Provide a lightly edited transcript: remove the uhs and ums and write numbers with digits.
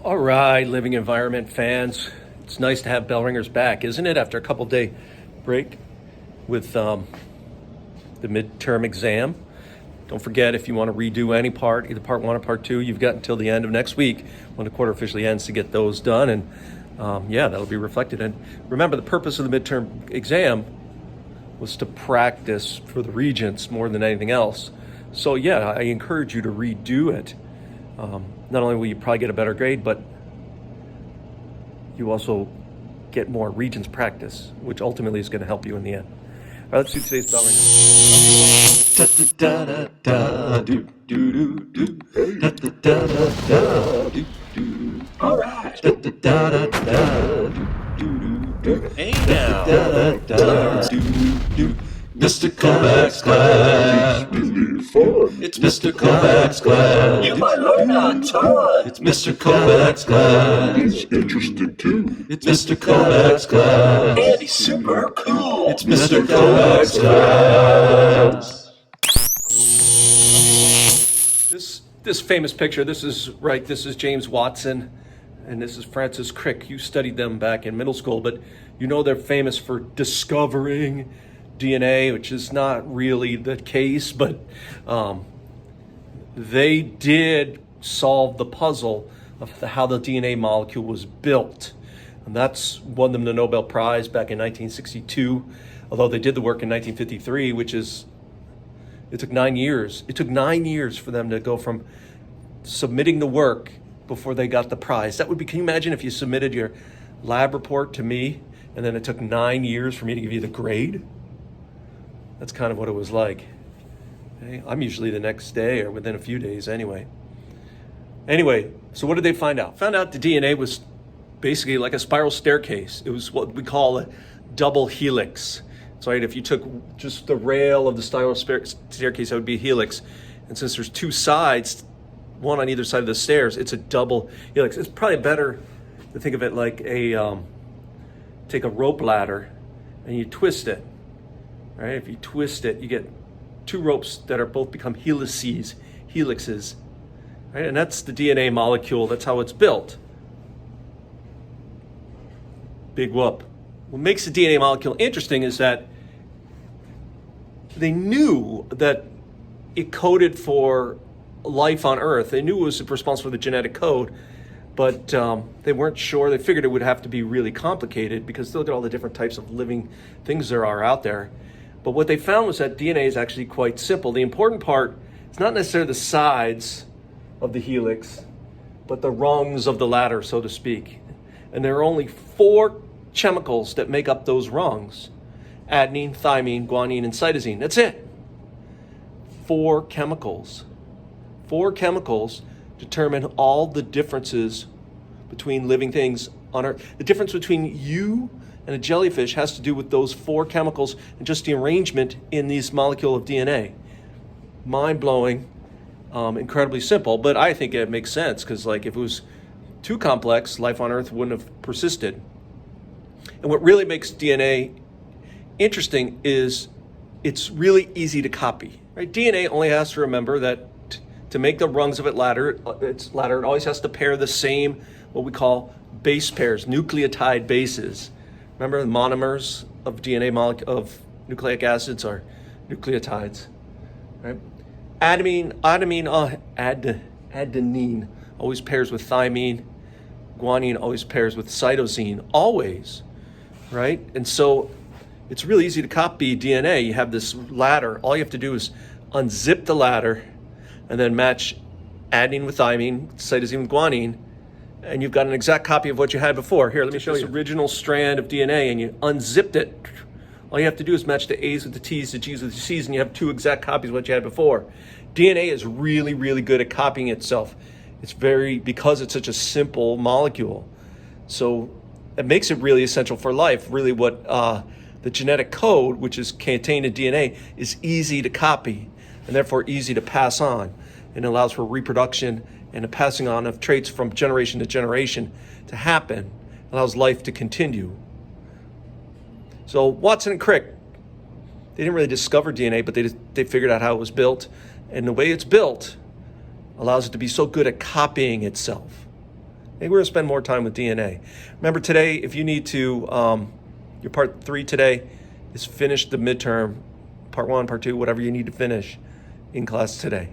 All right, living environment fans. It's nice to have Bellringers back, isn't it? After a couple-day break with the midterm exam. Don't forget, if you want to redo any part, either part one or part two, you've got until the end of next week when the quarter officially ends to get those done. And that'll be reflected. And remember, the purpose of the midterm exam was to practice for the regents more than anything else. So yeah, I encourage you to redo it. Not only will you probably get a better grade, but you also get more regents practice, which ultimately is going to help you in the end. All right, let's do today's Bellringer. All right. Hey now. Mr. Kovacs class. It's Mr. Kovacs class. You might learn a ton. It's Mr. Kovacs class. It's interesting too. It's Mr. Kovacs class. And he's super cool. It's Mr. Kovacs class. This famous picture, this is James Watson, and this is Francis Crick. You studied them back in middle school, but you know they're famous for discovering DNA, which is not really the case, but they did solve the puzzle of how the DNA molecule was built. And that's won them the Nobel Prize back in 1962, although they did the work in 1953, it took 9 years. It took 9 years for them to go from submitting the work before they got the prize. Can you imagine if you submitted your lab report to me and then it took 9 years for me to give you the grade? That's kind of what it was like. Okay? I'm usually the next day or within a few days anyway. Anyway, so what did they find out? Found out the DNA was basically like a spiral staircase. It was what we call a double helix. So right, if you took just the rail of the spiral staircase, that would be a helix. And since there's two sides, one on either side of the stairs, it's a double helix. It's probably better to think of it like take a rope ladder and you twist it. Right? If you twist it, you get two ropes that are both become helixes. Right? And that's the DNA molecule. That's how it's built. Big whoop. What makes the DNA molecule interesting is that they knew that it coded for life on Earth. They knew it was responsible for the genetic code, but they weren't sure. They figured it would have to be really complicated because look at all the different types of living things there are out there. But what they found was that DNA is actually quite simple. The important part is not necessarily the sides of the helix, but the rungs of the ladder, so to speak. And there are only 4 chemicals that make up those rungs: adenine, thymine, guanine, and cytosine. That's it. 4 chemicals. 4 chemicals determine all the differences between living things on Earth. The difference between you and a jellyfish has to do with those 4 chemicals and just the arrangement in this molecule of DNA. Mind-blowing, incredibly simple, but I think it makes sense because if it was too complex, life on Earth wouldn't have persisted. And what really makes DNA interesting is it's really easy to copy. Right? DNA only has to remember that to make the rungs of its ladder, it always has to pair the same, what we call base pairs, nucleotide bases. Remember, the monomers of DNA of nucleic acids are nucleotides. Right? Adenine always pairs with thymine. Guanine always pairs with cytosine, always. Right? And so it's really easy to copy DNA. You have this ladder. All you have to do is unzip the ladder and then match adenine with thymine, cytosine with guanine, and you've got an exact copy of what you had before. Here, let me show you. This original strand of DNA, and you unzipped it. All you have to do is match the A's with the T's, the G's with the C's, and you have 2 exact copies of what you had before. DNA is really, really good at copying itself. Because it's such a simple molecule. So it makes it really essential for life. Really what the genetic code, which is contained in DNA, is easy to copy and therefore easy to pass on. And allows for reproduction and a passing on of traits from generation to generation to happen. It allows life to continue. So Watson and Crick, they didn't really discover DNA, but they figured out how it was built. And the way it's built allows it to be so good at copying itself. Maybe we're going to spend more time with DNA. Remember today, if you need to, your part 3 today is finish the midterm, part 1, part 2, whatever you need to finish in class today.